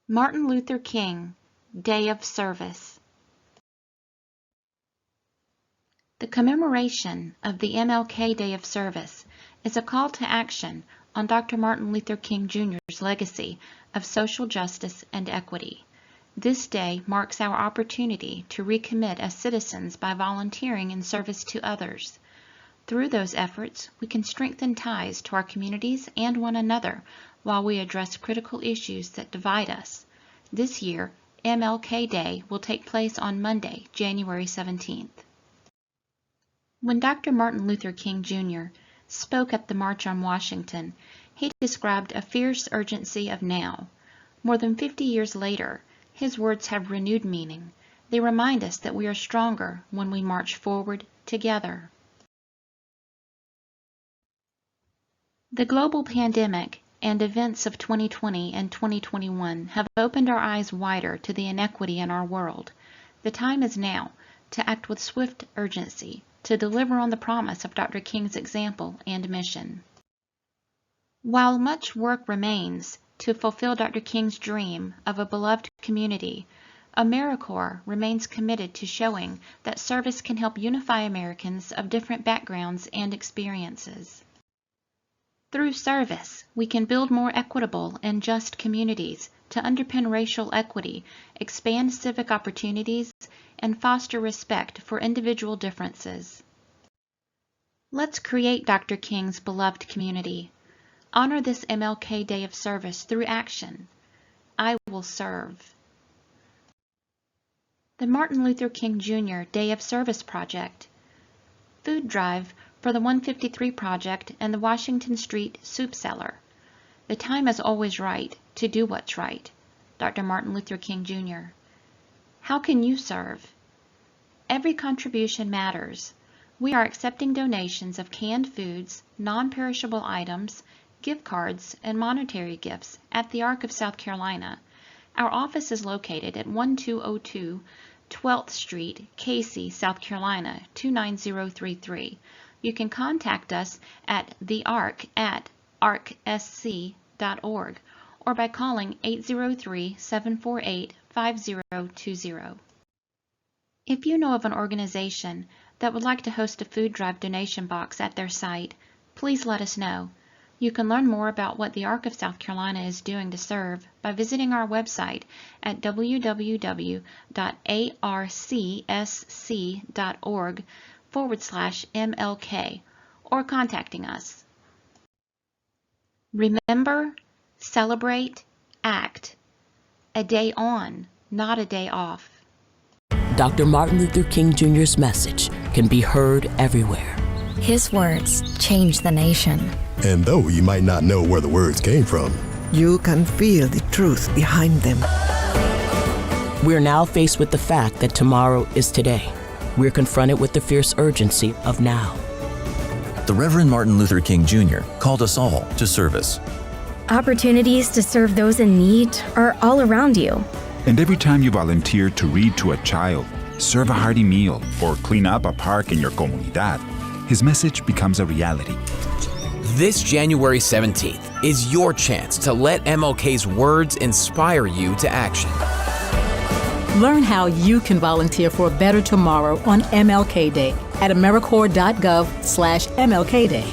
Martin Luther King Day of Service. The commemoration of the MLK Day of Service is a call to action on Dr. Martin Luther King Jr.'s legacy of social justice and equity. This day marks our opportunity to recommit as citizens by volunteering in service to others. Through those efforts, we can strengthen ties to our communities and one another while we address critical issues that divide us. This year, MLK Day will take place on Monday, January 17th. When Dr. Martin Luther King Jr. spoke at the March on Washington, he described a fierce urgency of now. More than 50 years later, his words have renewed meaning. They remind us that we are stronger when we march forward together. The global pandemic and events of 2020 and 2021 have opened our eyes wider to the inequity in our world. The time is now to act with swift urgency to deliver on the promise of Dr. King's example and mission. While much work remains to fulfill Dr. King's dream of a beloved community, AmeriCorps remains committed to showing that service can help unify Americans of different backgrounds and experiences. Through service, we can build more equitable and just communities to underpin racial equity, expand civic opportunities, and foster respect for individual differences. Let's create Dr. King's beloved community. Honor this MLK Day of Service through action. I will serve. The Martin Luther King Jr. Day of Service Project. Food drive for the 153 Project and the Washington Street Soup Cellar. The time is always right to do what's right. Dr. Martin Luther King Jr. How can you serve? Every contribution matters. We are accepting donations of canned foods, non-perishable items, gift cards, and monetary gifts at the Arc of South Carolina. Our office is located at 1202 12th Street, Casey, South Carolina, 29033. You can contact us at thearc@arcsc.org or by calling 803-748-5020. If you know of an organization that would like to host a food drive donation box at their site, please let us know. You can learn more about what the Arc of South Carolina is doing to serve by visiting our website at www.arcsc.org/MLK or contacting us. Remember, celebrate, act. A day on, not a day off. Dr. Martin Luther King Jr.'s message can be heard everywhere. His words changed the nation. And though you might not know where the words came from, you can feel the truth behind them. We're now faced with the fact that tomorrow is today. We're confronted with the fierce urgency of now. The Reverend Martin Luther King Jr. called us all to service. Opportunities to serve those in need are all around you. And every time you volunteer to read to a child, serve a hearty meal, or clean up a park in your comunidad, his message becomes a reality. This January 17th is your chance to let MLK's words inspire you to action. Learn how you can volunteer for a better tomorrow on MLK Day at AmeriCorps.gov/MLK Day.